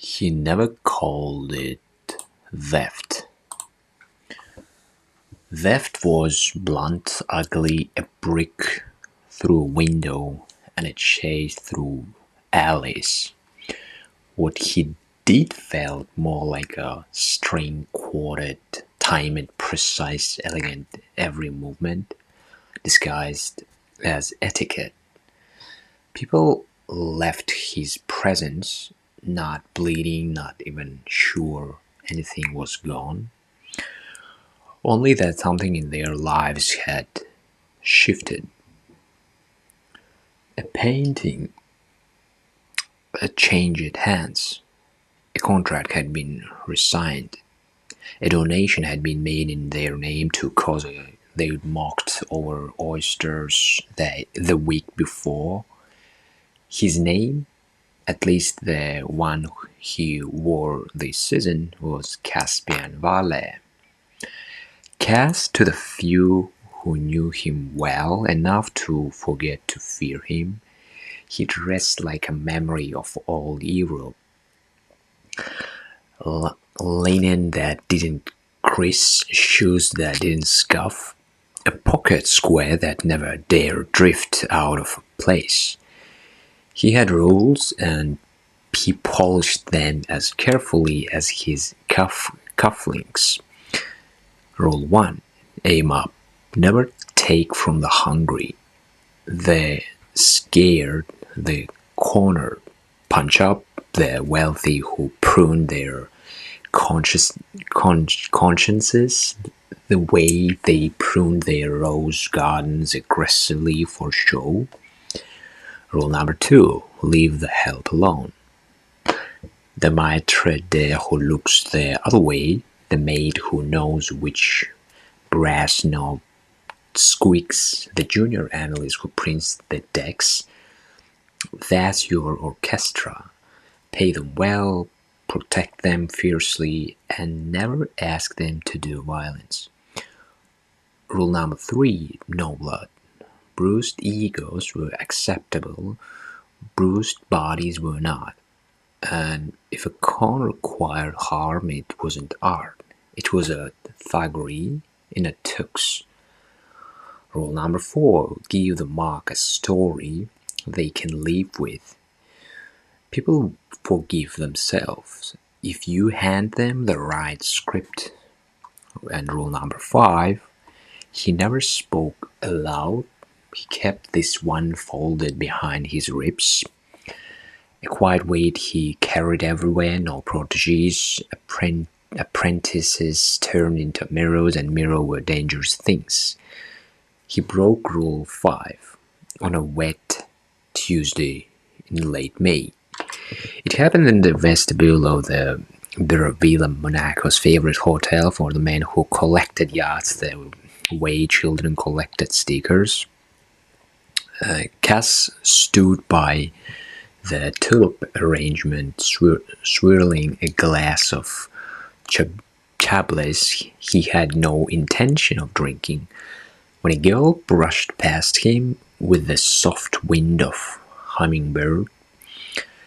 He never called it theft. Theft was blunt, ugly, a brick through a window and a chase through alleys. What he did felt more like a string quartet, timed, precise, elegant every movement, disguised as etiquette. People left his presence not bleeding, not even sure anything was gone, only that something in their lives had shifted. A painting had changed hands, a contract had been resigned, a donation had been made in their name to cause they mocked over oysters the week before. His name, at least the one he wore this season, was Caspian Vale. Cass, to the few who knew him well enough to forget to fear him, he dressed like a memory of old Europe. Linen that didn't crease, shoes that didn't scuff, a pocket square that never dared drift out of place. He had rules, and he polished them as carefully as his cufflinks. Rule 1. Aim up. Never take from the hungry, the scared, the cornered. Punch up the wealthy who prune their consciences the way they prune their rose gardens aggressively for show. Rule number 2. Leave the help alone. The maitre d' who looks the other way, the maid who knows which brass knob squeaks, the junior analyst who prints the decks, that's your orchestra. Pay them well, protect them fiercely, and never ask them to do violence. Rule number 3. No blood. Bruised egos were acceptable, bruised bodies were not. And if a con required harm, it wasn't art. It was a thuggery in a tux. Rule number 4. Give the mark a story they can live with. People forgive themselves if you hand them the right script. And rule number 5. He never spoke aloud. He kept this one folded behind his ribs. A quiet weight he carried everywhere, no proteges. Apprentices turned into mirrors, and mirrors were dangerous things. He broke rule 5 on a wet Tuesday in late May. It happened in the vestibule of the Villa Monaco's favorite hotel for the men who collected yachts the way children collected stickers. Cass stood by the tulip arrangement, swirling a glass of Chablis he had no intention of drinking, when a girl brushed past him with the soft wind of hummingbird.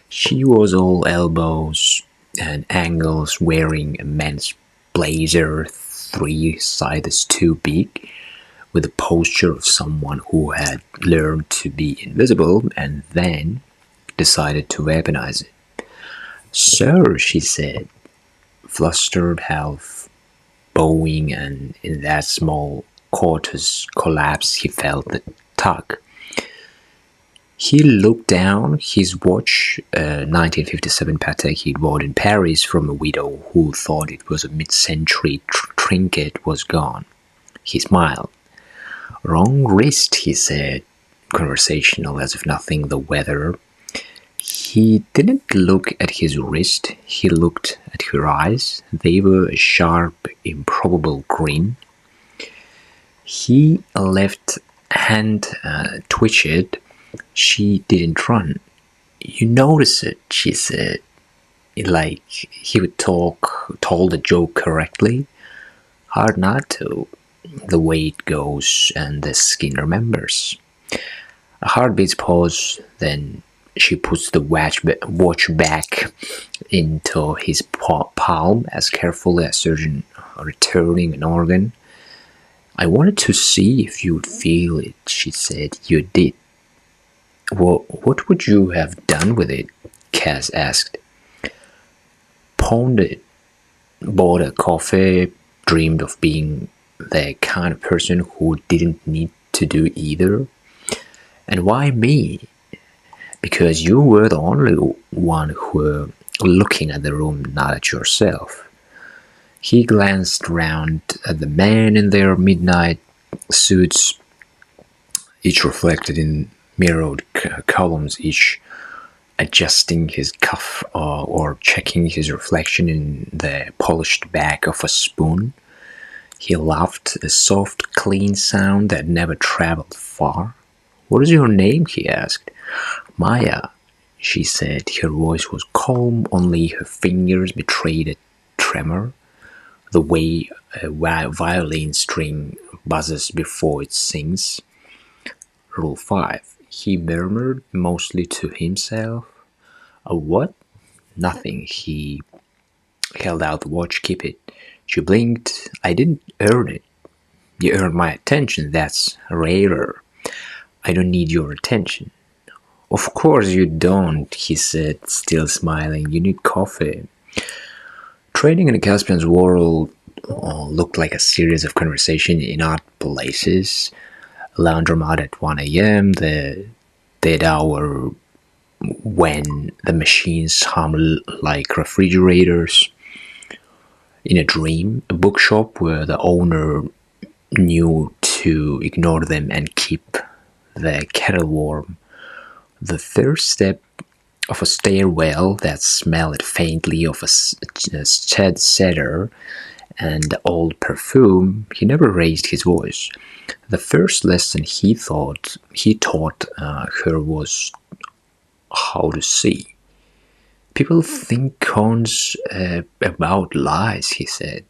She was all elbows and angles, wearing a men's blazer 3 sizes too big, with the posture of someone who had learned to be invisible and then decided to weaponize it. "Sir," she said, flustered, half bowing, and in that small corte's collapse he felt the tug. He looked down. His watch, a 1957 Patek he'd bought in Paris from a widow who thought it was a mid-century trinket, was gone. He smiled. "Wrong wrist," he said, conversational as if nothing the weather. He didn't look at his wrist. He looked at her eyes. They were a sharp, improbable grin. His left hand twitched. She didn't run. "You notice it," she said, like he would told the joke correctly. "Hard not to. The way it goes, and the skin remembers." A heartbeat's pause, then She puts the watch back into his palm as carefully as a surgeon returning an organ. "I wanted to see if you'd feel it," she said. "You did." "Well, what would you have done with it?" Cass asked. "Pawned it, bought a coffee, dreamed of being the kind of person who didn't need to do either." "And why me?" "Because you were the only one who were looking at the room, not at yourself." He glanced round at the men in their midnight suits, each reflected in mirrored columns, each adjusting his cuff or checking his reflection in the polished back of a spoon. He laughed, a soft, clean sound that never traveled far. "What is your name?" he asked. "Maya," she said. Her voice was calm, only her fingers betrayed a tremor, the way a violin string buzzes before it sings. Rule 5. He murmured, mostly to himself. "A what?" "Nothing." He held out the watch. "Keep it." She blinked. "I didn't earn it." "You earned my attention. That's rarer." "I don't need your attention." "Of course you don't," he said, still smiling. "You need coffee." Trading in the Caspian's world looked like a series of conversations in odd places. A laundromat at 1 a.m., the dead hour when the machines hum like refrigerators. In a dream, a bookshop where the owner knew to ignore them and keep the kettle warm. The first step of a stairwell that smelled faintly of a cedar and old perfume. He never raised his voice. The first lesson he taught her was how to see. "People think cons about lies," he said,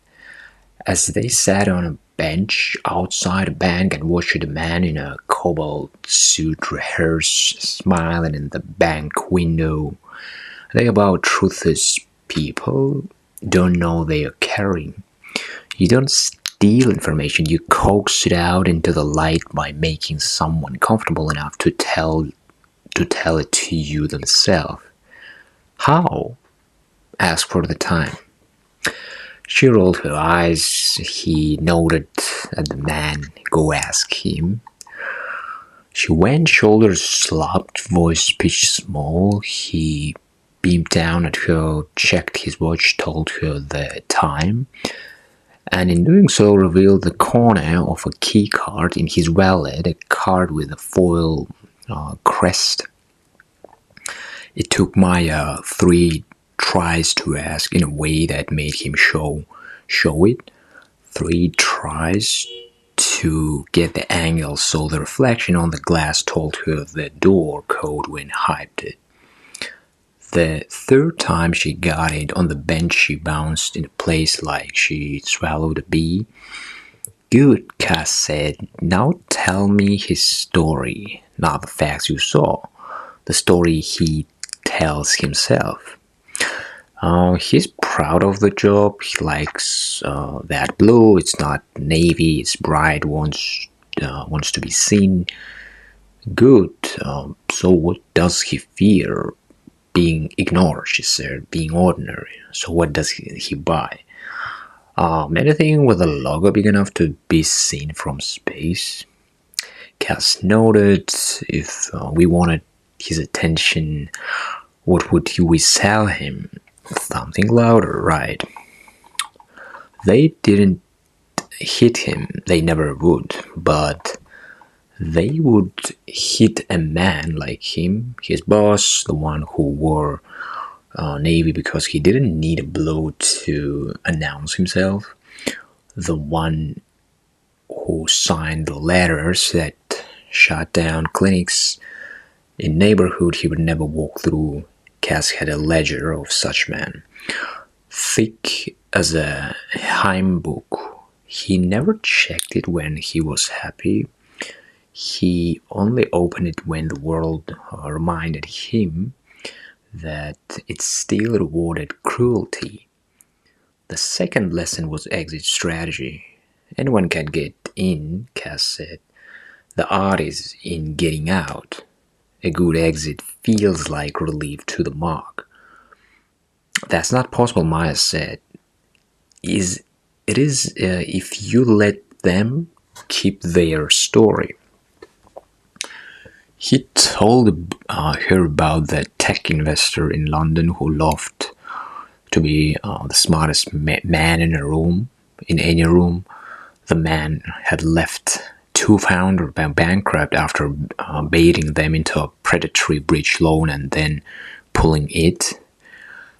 as they sat on a bench outside a bank and watched a man in a cobalt suit rehearse smiling in the bank window. "They about truth is people don't know they are carrying. You don't steal information, you coax it out into the light by making someone comfortable enough to tell it to you themselves." "How?" "Ask for the time." She rolled her eyes. He nodded at the man. "Go ask him." She went, shoulders slumped, voice pitched small. He beamed down at her, checked his watch, told her the time, and in doing so revealed the corner of a key card in his wallet, a card with a foil crest. It took Maya 3 tries to ask in a way that made him show it. 3 tries to get the angle so the reflection on the glass told her the door code when hyped it. The third time she got it, on the bench she bounced into place like she swallowed a bee. "Good," Cass said. "Now tell me his story, not the facts you saw. The story he tells himself." He's proud of the job. He likes that blue. It's not navy. It's bright. Wants to be seen. "Good. So what does he fear?" "Being ignored," she said. "Being ordinary." "So what does he buy?" Anything with a logo big enough to be seen from space." Cass nodded. "If we wanted his attention, what would we sell him?" "Something louder, right?" They didn't hit him, they never would, but they would hit a man like him, his boss, the one who wore navy because he didn't need a blow to announce himself, the one who signed the letters that shut down clinics in neighborhood he would never walk through. Cass had a ledger of such men, thick as a hymn book. He never checked it when he was happy. He only opened it when the world reminded him that it still rewarded cruelty. The second lesson was exit strategy. Anyone can get in, Cass said. The art is in getting out. A good exit feels like relief to the mark. That's not possible, Maya said. It is if you let them keep their story. He told her about the tech investor in London who loved to be the smartest man in any room. The man had left two founders bankrupt after baiting them into a predatory bridge loan and then pulling it.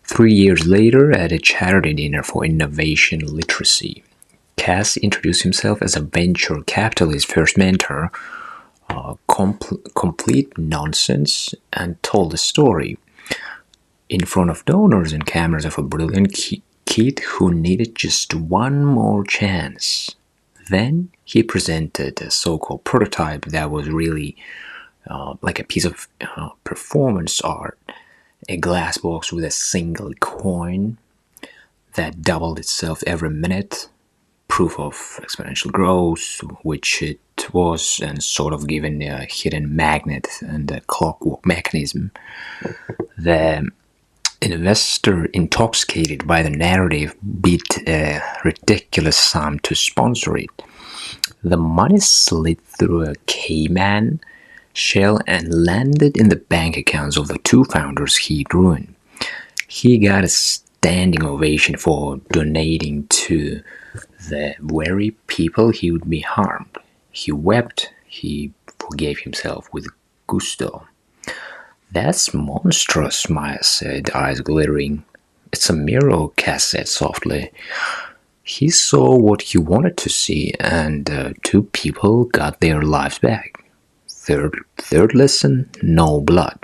3 years later, at a charity dinner for innovation literacy, Cass introduced himself as a venture capitalist first mentor, complete nonsense, and told the story in front of donors and cameras of a brilliant kid who needed just one more chance. Then he presented a so-called prototype that was really like a piece of performance art, a glass box with a single coin that doubled itself every minute, proof of exponential growth, which it was, and sort of given a hidden magnet and a clockwork mechanism. The investor, intoxicated by the narrative, bid a ridiculous sum to sponsor it. The money slid through a Cayman shell and landed in the bank accounts of the two founders he'd ruined. He got a standing ovation for donating to the very people he would be harmed. He wept. He forgave himself with gusto. That's monstrous, Maya said, eyes glittering. It's a mirror, Cass said softly. He saw what he wanted to see, and two people got their lives back. Third lesson, no blood.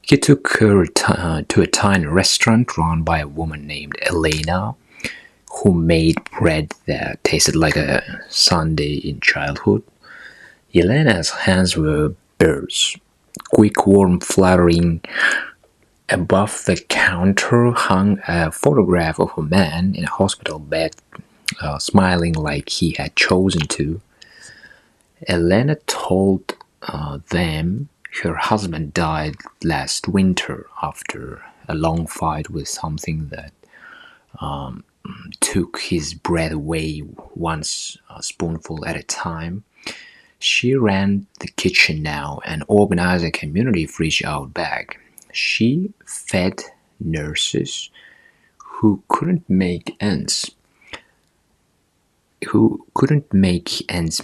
He took her to a tiny restaurant run by a woman named Elena, who made bread that tasted like a sundae in childhood. Elena's hands were birds. Quick, warm, fluttering. Above the counter hung a photograph of a man in a hospital bed, smiling like he had chosen to. Elena told them her husband died last winter after a long fight with something that took his breath away, one spoonful at a time. She ran the kitchen now and organized a community fridge out back. She fed nurses who couldn't make ends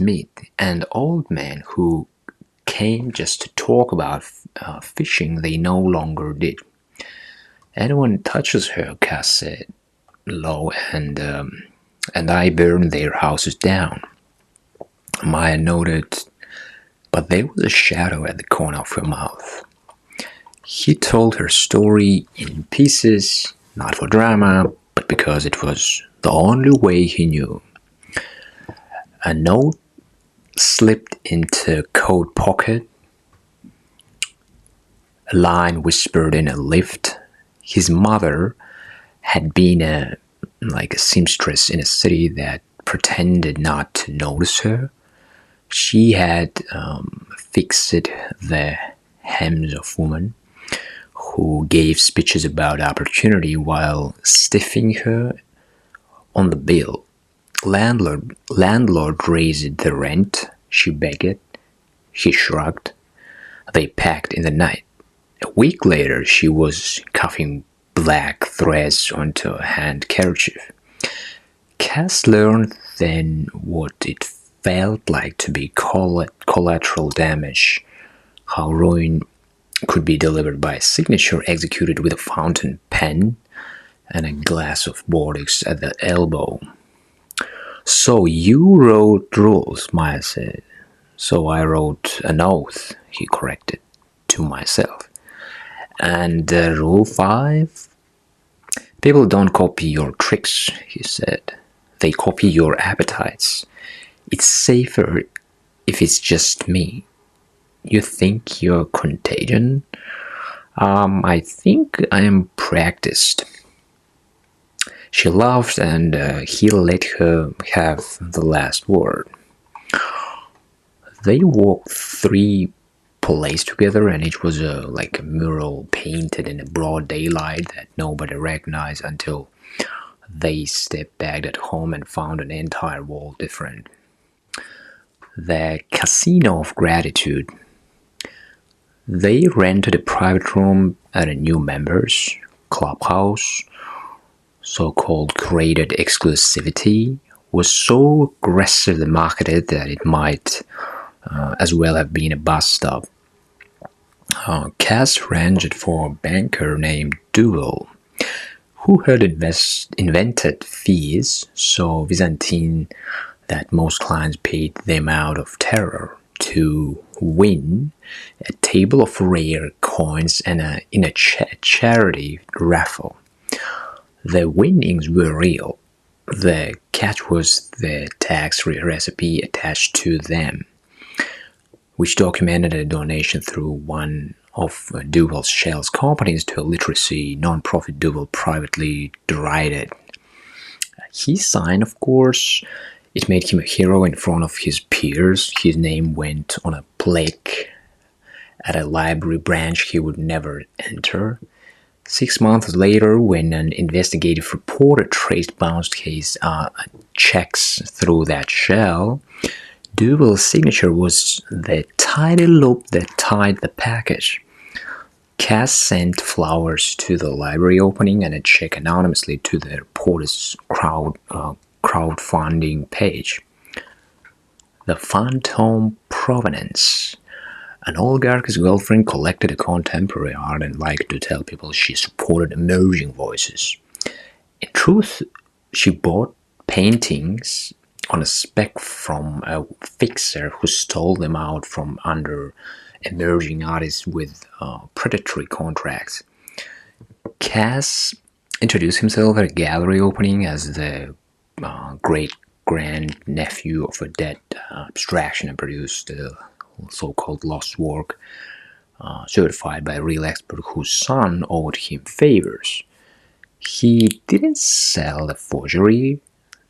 meet, and old men who came just to talk about fishing they no longer did. Anyone touches her, Cass said low, and I burn their houses down. Maya noted, but there was a shadow at the corner of her mouth. He told her story in pieces, not for drama, but because it was the only way he knew. A note slipped into a coat pocket. A line whispered in a lift. His mother had been a seamstress in a city that pretended not to notice her. She had fixed the hems of women who gave speeches about opportunity while stiffing her on the bill. Landlord raised the rent. She begged. He shrugged. They packed in the night. A week later, she was cuffing black threads onto a handkerchief. Cass learned then what it felt like to be collateral damage, how ruin could be delivered by a signature executed with a fountain pen and a glass of Bordeaux at the elbow. So you wrote rules, Maya said. So I wrote an oath, he corrected, to myself. And rule 5? People don't copy your tricks, he said. They copy your appetites. It's safer if it's just me. You think you're contagion? I think I am practiced. She laughed and he let her have the last word. They walked 3 plays together, and it was like a mural painted in a broad daylight that nobody recognized until they stepped back at home and found an entire wall different. The Casino of Gratitude. They rented a private room at a new members clubhouse. So-called created exclusivity was so aggressively marketed that it might as well have been a bus stop. Cass arranged for a banker named Duval, who had invented fees so Byzantine that most clients paid them out of terror, to win a table of rare coins in a charity raffle. The winnings were real. The catch was the tax-free recipe attached to them, which documented a donation through one of Duval's shell companies to a literacy non-profit Duval privately derided. He signed, of course. It made him a hero in front of his peers. His name went on a plaque at a library branch he would never enter. 6 months later, when an investigative reporter traced bounced case checks through that shell, Duval's signature was the tidy loop that tied the package. Cass sent flowers to the library opening and a check anonymously to the reporter's crowdfunding page. The Phantom Provenance. An oligarch's girlfriend collected a contemporary art and liked to tell people she supported emerging voices. In truth, she bought paintings on a spec from a fixer who stole them out from under emerging artists with predatory contracts. Cass introduced himself at a gallery opening as the great-grand-nephew of a dead abstraction and produced a so-called lost work certified by a real expert whose son owed him favors. He didn't sell the forgery.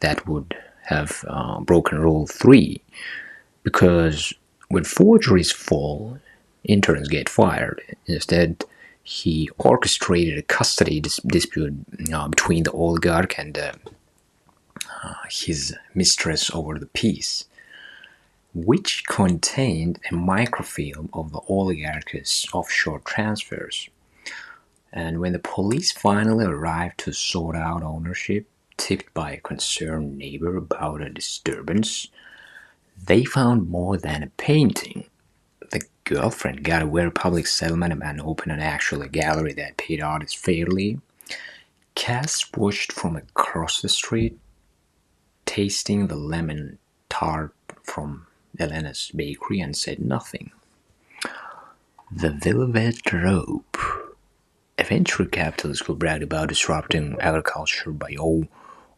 That would have broken Rule 3, because when forgeries fall, interns get fired. Instead, he orchestrated a custody dispute between the oligarch and his mistress over the piece, which contained a microfilm of the oligarch's offshore transfers. And when the police finally arrived to sort out ownership, tipped by a concerned neighbor about a disturbance, they found more than a painting. The girlfriend got away with public settlement and opened an actual gallery that paid artists fairly. Cass watched from across the street, tasting the lemon tart from Elena's bakery, and said nothing. The velvet rope. A venture capitalist who bragged about disrupting agriculture by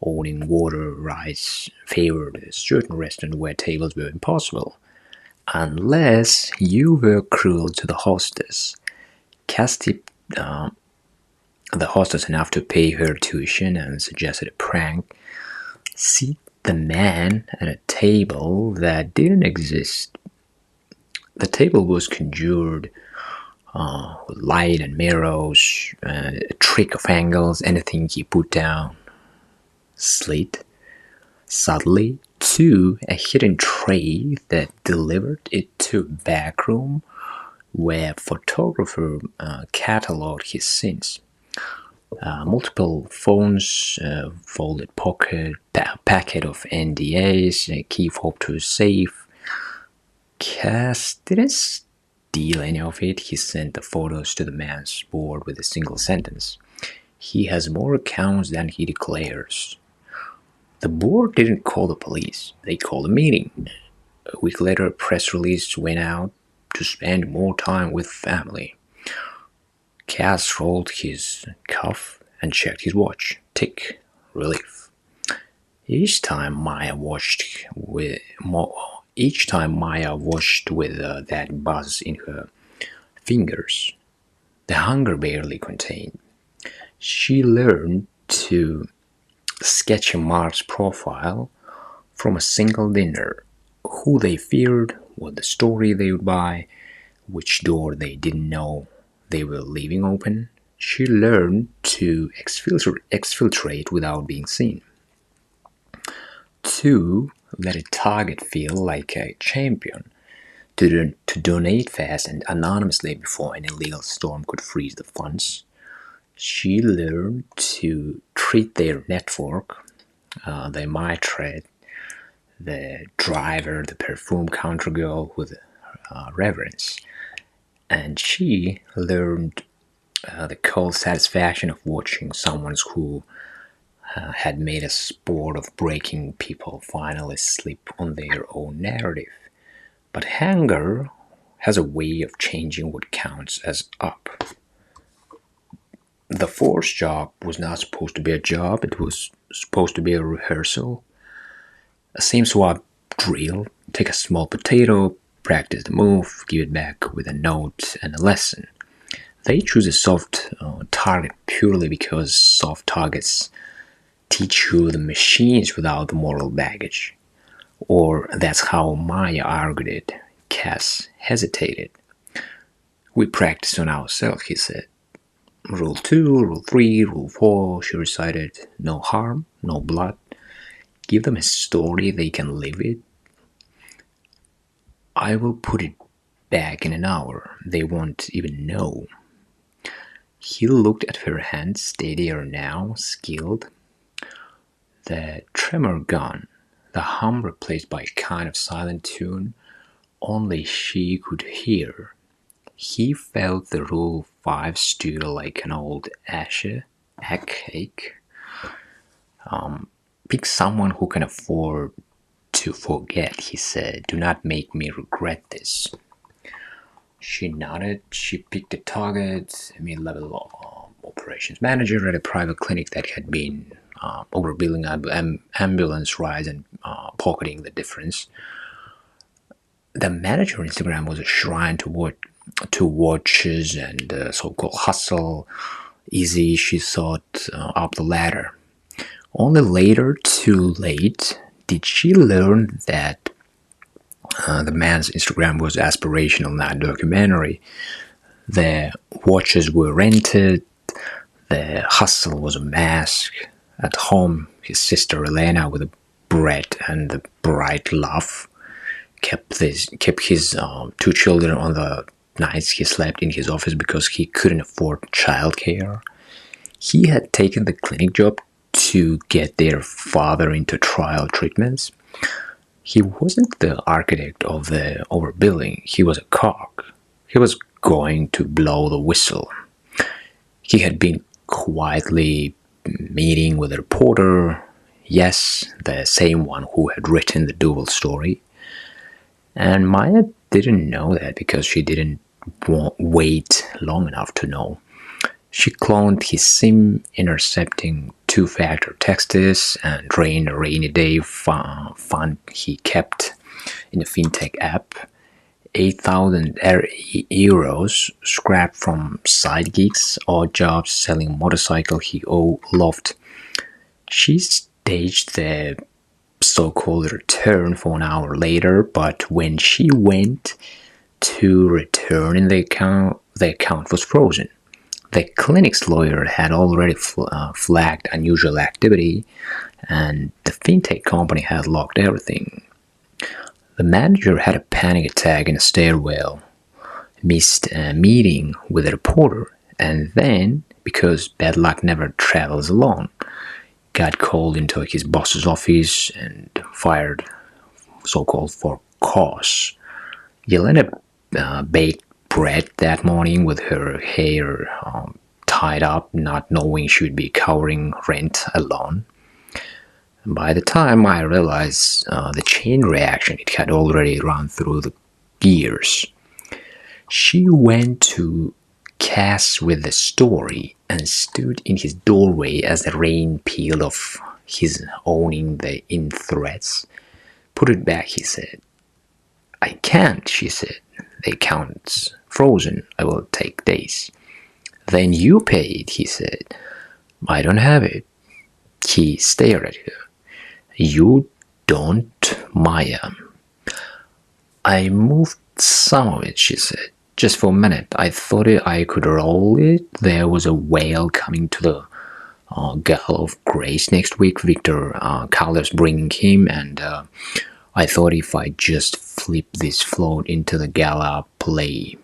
owning water rights favored a certain restaurant where tables were impossible, unless you were cruel to the hostess. Cass tipped the hostess enough to pay her tuition and suggested a prank. Seat the man at a table that didn't exist. The table was conjured with light and mirrors, a trick of angles, anything he put down slid subtly to a hidden tray that delivered it to a back room where a photographer catalogued his sins. Multiple phones, folded packet of NDAs, a key fob to a safe. Cass didn't steal any of it. He sent the photos to the man's board with a single sentence. He has more accounts than he declares. The board didn't call the police. They called a meeting. A week later, a press release went out to spend more time with family. Cass rolled his cuff and checked his watch. Tick. Relief. Each time Maya watched each time Maya watched with that buzz in her fingers, the hunger barely contained. She learned to sketch a Mars profile from a single dinner, who they feared, what the story they would buy, which door they didn't know they were leaving open. She learned to exfiltrate without being seen. 2. Let a target feel like a champion. To donate fast and anonymously before an illegal storm could freeze the funds. She learned to treat their network, the maitre, the driver, the perfume counter girl, with reverence. And she learned the cold satisfaction of watching someone who had made a sport of breaking people finally slip on their own narrative. But hunger has a way of changing what counts as up. The force job was not supposed to be a job, it was supposed to be a rehearsal. A same swap drill: take a small potato, practice the move, give it back with a note and a lesson. They choose a soft target purely because soft targets teach you the machines without the moral baggage. Or that's how Maya argued it. Cass hesitated. We practice on ourselves, he said. Rule 2, Rule 3, Rule 4, she recited. No harm, no blood. Give them a story they can live with. I will put it back in an hour. They won't even know. He looked at her hand, steadier now, skilled. The tremor gone, the hum replaced by a kind of silent tune only she could hear. He felt the Rule 5 stir like an old ache. Pick someone who can afford to forget, he said. Do not make me regret this. She nodded. She picked a target, a mid-level operations manager at a private clinic that had been overbilling ambulance rides and pocketing the difference. The manager on Instagram was a shrine to watches and so-called hustle. Easy, she thought, up the ladder. Only later, too late, did she learn that the man's Instagram was aspirational, not documentary. The watches were rented. The hustle was a mask. At home, his sister Elena, with a bread and the bright laugh, kept his 2 children on the nights he slept in his office because he couldn't afford childcare. He had taken the clinic job to get their father into trial treatments. He wasn't the architect of the overbilling, he was a cog. He was going to blow the whistle. He had been quietly meeting with a reporter, yes, the same one who had written the Duval story. And Maya didn't know that because she didn't wait long enough to know. She cloned his SIM, intercepting 2-factor texts, and drained a rainy day fund he kept in a fintech app. 8,000 euros scrapped from side gigs, odd jobs, selling a motorcycle he loved. She staged the so-called return for an hour later, but when she went to return in the account was frozen. The clinic's lawyer had already flagged unusual activity, and the fintech company had locked everything. The manager had a panic attack in a stairwell, missed a meeting with a reporter, and then, because bad luck never travels alone, got called into his boss's office and fired, so-called, for cause. Yelena baked bread that morning with her hair tied up, not knowing she would be covering rent alone. By the time I realized the chain reaction, it had already run through the gears. She went to Cass with the story and stood in his doorway as the rain peeled off his owning the in threats. Put it back, he said. I can't, she said. The account's frozen. I will take days. Then you pay it, he said. I don't have it. He stared at her. You don't, Maya. I moved some of it, she said. Just for a minute. I thought I could roll it. There was a whale coming to the Gala of Grace next week. Victor Calder's bringing him, and I thought if I just flip this float into the gala play.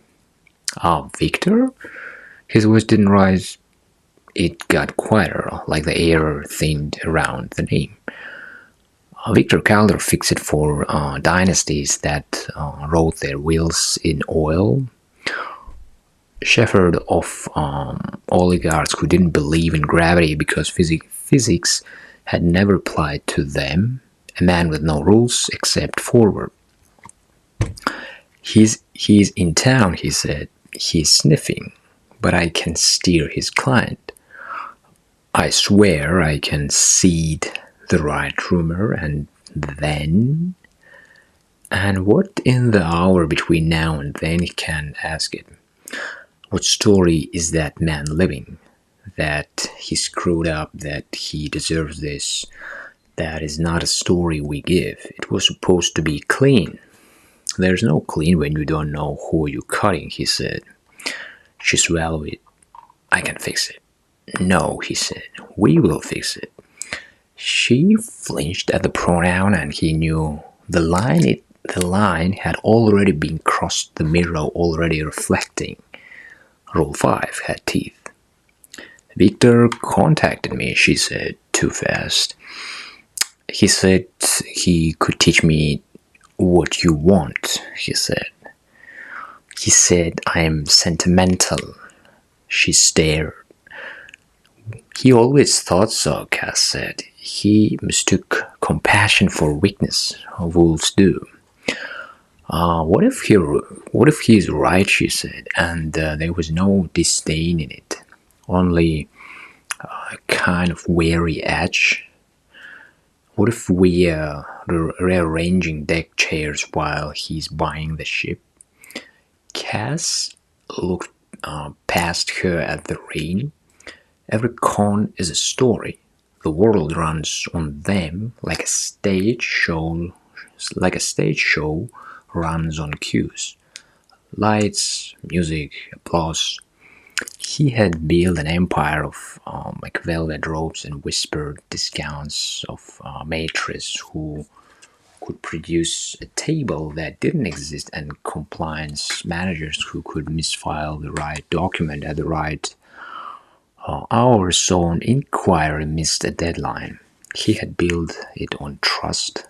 Victor? His voice didn't rise. It got quieter, like the air thinned around the name. Victor Calder fixed it for dynasties that rode their wheels in oil, shepherd of oligarchs who didn't believe in gravity because physics had never applied to them, a man with no rules except forward. He's in town, he said. He's sniffing, but I can steer his client. I swear I can seed the right rumor, and then... And what in the hour between now and then he can ask it? What story is that man living? That he screwed up, that he deserves this. That is not a story we give. It was supposed to be clean. There's no clean when you don't know who you're cutting, he said. She swallowed it. I can fix it. No, he said. We will fix it. She flinched at the pronoun, and he knew the line had already been crossed, the mirror already reflecting. Rule 5 had teeth. Victor contacted me, she said, too fast. He said he could teach me what you want, he said. He said I am sentimental. She stared. He always thought so, Cass said. He mistook compassion for weakness. Wolves do. What if he's right, she said, and there was no disdain in it, only a kind of wary edge. What if we rearranging deck chairs while he's buying the ship? Cass looked past her at the rain. Every con is a story. The world runs on them like a stage show runs on cues. Lights, music, applause. He had built an empire of velvet robes and whispered discounts of maîtresses who could produce a table that didn't exist, and compliance managers who could misfile the right document at the right hour so an inquiry missed a deadline. He had built it on trust.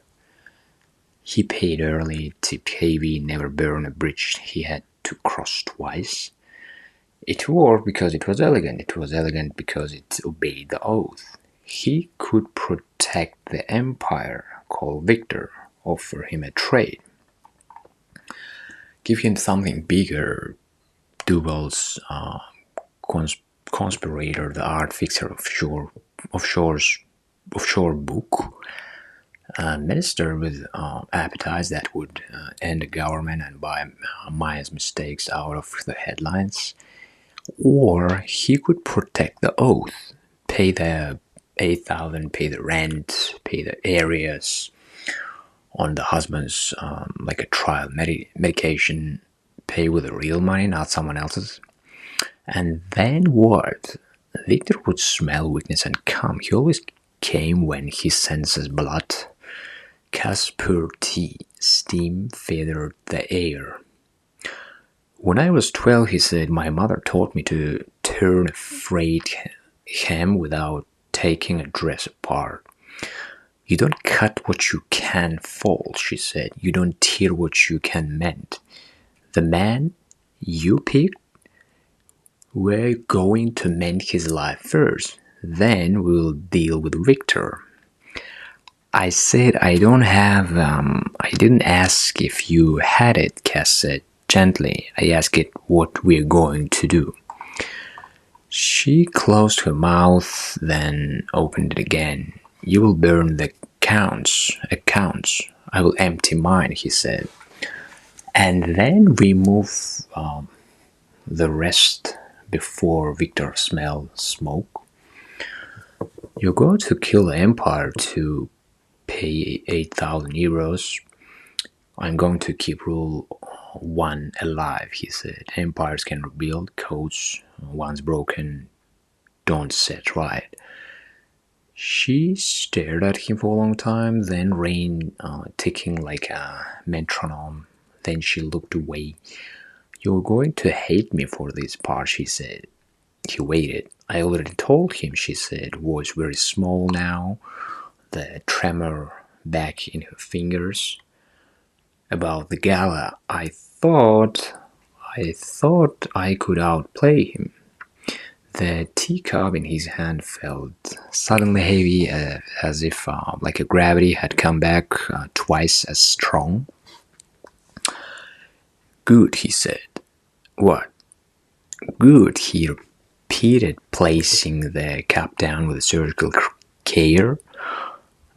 He paid early, tipped heavy, never burned a bridge he had to cross twice. It worked because it was elegant. It was elegant because it obeyed the oath. He could protect the empire, call Victor, offer him a trade. Give him something bigger. Duval's conspirator, the art fixer offshore book. Minister with appetites that would end the government and buy Maya's mistakes out of the headlines. Or he could protect the oath, pay the 8,000, pay the rent, pay the areas on the husband's like a trial medication, pay with the real money, not someone else's. And then what? Victor would smell weakness and come. He always came when he senses blood. Casper tea, steam feathered the air. When I was 12, he said, my mother taught me to turn a frayed hem without taking a dress apart. You don't cut what you can fold, she said. You don't tear what you can mend. The man you picked, we're going to mend his life first. Then we'll deal with Victor. I said I didn't ask if you had it, Cass said gently. I asked it what we're going to do. She closed her mouth, then opened it again. You will burn the accounts. I will empty mine, he said. And then we move the rest before Victor smells smoke. You're going to kill the Empire to pay 8,000 euros. I'm going to keep rule one alive, he said. Empires can rebuild, codes once broken don't set right. She stared at him for a long time, then rain ticking like a metronome. Then she looked away. You're going to hate me for this part, she said. He waited. I already told him, she said, voice very small now, the tremor back in her fingers. About the gala, I thought I could outplay him. The teacup in his hand felt suddenly heavy, as if like a gravity had come back twice as strong. Good, he said. What? Good, he repeated, placing the cup down with surgical care.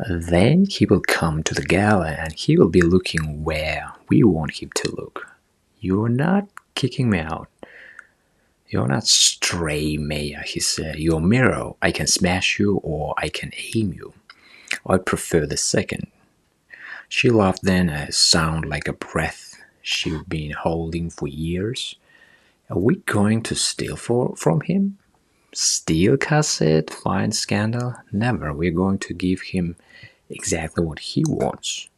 Then he will come to the gala and he will be looking where we want him to look. You're not kicking me out. You're not stray, Maya, he said. You're Miro. I can smash you or I can aim you. I prefer the second. She laughed then, a sound like a breath she'd been holding for years. Are we going to steal from him? Steal, Cassette? Find scandal? Never. We're going to give him exactly what he wants.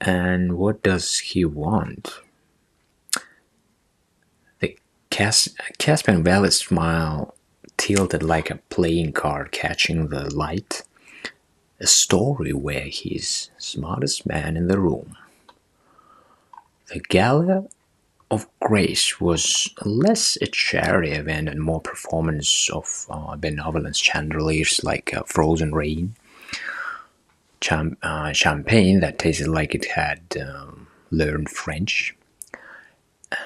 And what does he want? The Caspian Valley smile tilted like a playing card catching the light. A story where he's smartest man in the room. The Gala of Grace was less a charity event and more performance of benevolence chandeliers like frozen rain, champagne that tasted like it had learned French,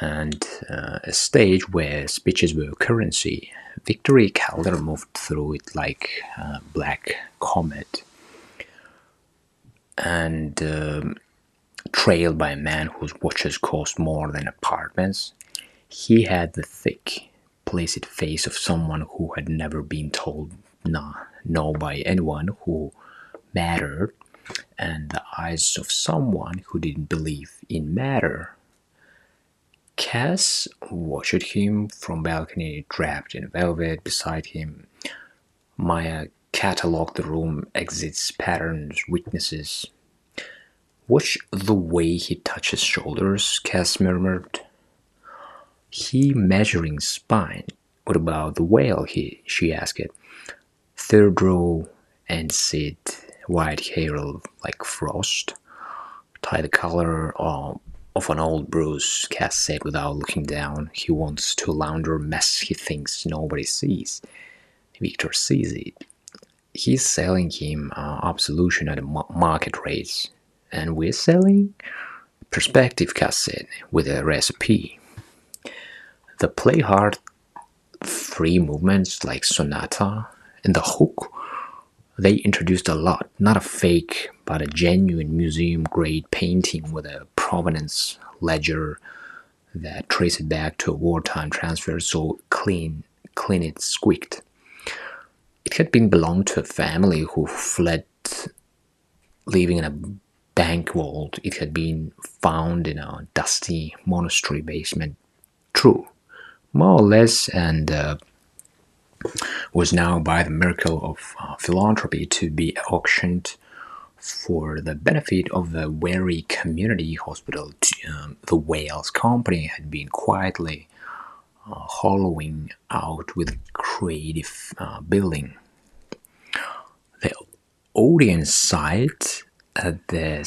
and a stage where speeches were currency. Victory Calder moved through it like a black comet, and trailed by a man whose watches cost more than apartments. He had the thick, placid face of someone who had never been told no by anyone who mattered, and the eyes of someone who didn't believe in matter. Cass watched him from balcony, draped in velvet beside him. Maya catalogued the room, exits, patterns, weaknesses. Watch the way he touches shoulders, Cass murmured. He measuring spine. What about the whale? She asked. Third row and sit, white hair like frost. Tie the collar of an old bruise, Cass said without looking down. He wants to launder mess he thinks nobody sees. Victor sees it. He's selling him absolution at a market rate. And we're selling perspective, Cass said, with a recipe. The play hard, free movements like sonata and the hook, they introduced a lot, not a fake, but a genuine museum-grade painting with a provenance ledger that traced it back to a wartime transfer so clean it squeaked. It had been belonged to a family who fled, living in a bank vault. It had been found in a dusty monastery basement. True, more or less, and was now, by the miracle of philanthropy, to be auctioned for the benefit of the weary community hospital. The Wales Company had been quietly hollowing out with creative building. The audience site at the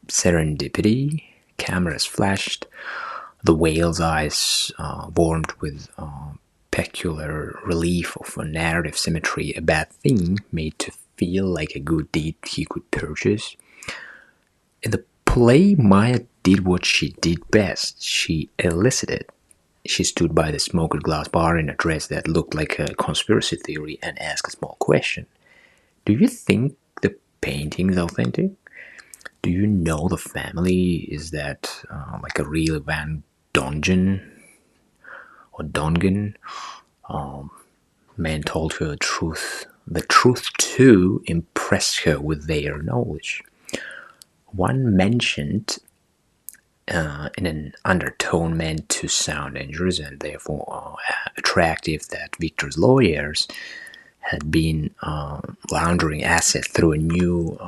serendipity, cameras flashed, the whale's eyes warmed with peculiar relief of a narrative symmetry, a bad thing made to feel like a good deed he could purchase. In the play, Maya did what she did best. She elicited. She stood by the smoked glass bar in a dress that looked like a conspiracy theory and asked a small question. Do you think the painting is authentic? Do you know the family? Is that like a real Van Dongen or Dongen? Man told her the truth too impressed her with their knowledge. One mentioned in an undertone meant to sound dangerous and therefore attractive that Victor's lawyers had been laundering assets through a new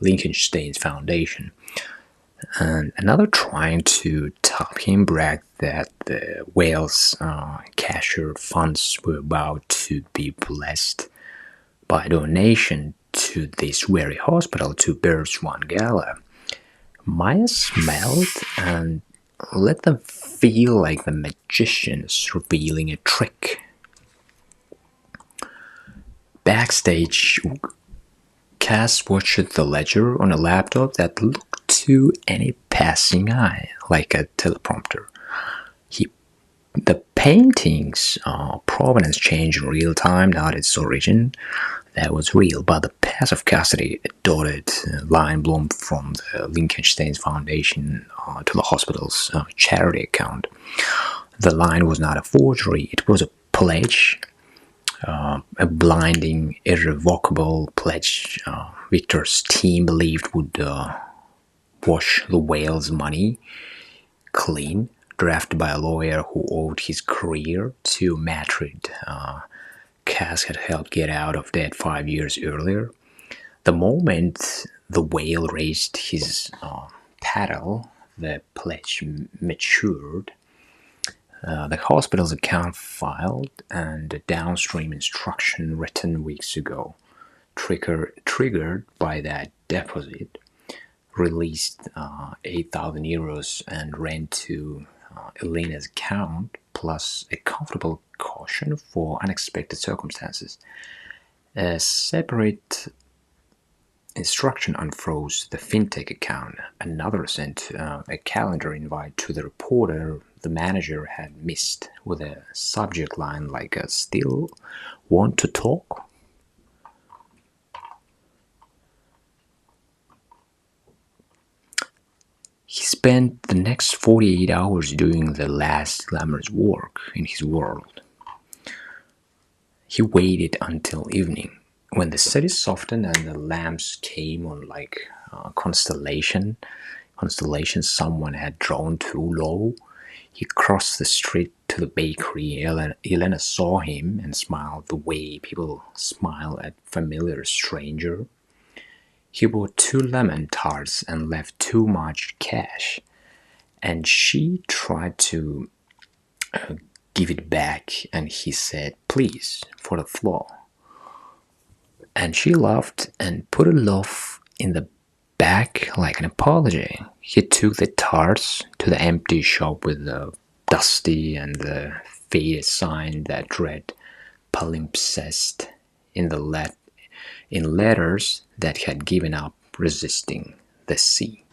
Liechtenstein foundation. And another, trying to top him, bragged that the Wales cashier funds were about to be blessed by a donation to this very hospital to birth one gala. Maya smiled and let them feel like the magicians revealing a trick. Backstage, Cass watched the ledger on a laptop that looked to any passing eye like a teleprompter. The painting's provenance changed in real time, not its origin. That was real, but the passive custody dotted line blown from the Liechtenstein Foundation to the hospital's charity account. The line was not a forgery, it was a pledge, a blinding, irrevocable pledge Victor's team believed would wash the Wales money clean, drafted by a lawyer who owed his career to Madrid. Cass had helped get out of debt 5 years earlier. The moment the whale raised his paddle, the pledge matured. The hospital's account filed, and a downstream instruction written weeks ago, triggered by that deposit, released €8,000 and ran to Elena's account, plus a comfortable caution for unexpected circumstances. A separate instruction unfroze the fintech account. Another sent a calendar invite to the reporter the manager had missed, with a subject line like "Still want to talk?" He spent the next 48 hours doing the last glamorous work in his world. He waited until evening, when the city softened and the lamps came on like constellations someone had drawn too low. He crossed the street to the bakery. Elena saw him and smiled the way people smile at familiar stranger. He bought 2 lemon tarts and left too much cash, and she tried to give it back, and he said, "Please, for the floor." And she laughed and put a loaf in the back like an apology. He took the tarts to the empty shop with the dusty and the faded sign that read "Palimpsest" in letters that had given up resisting the sea.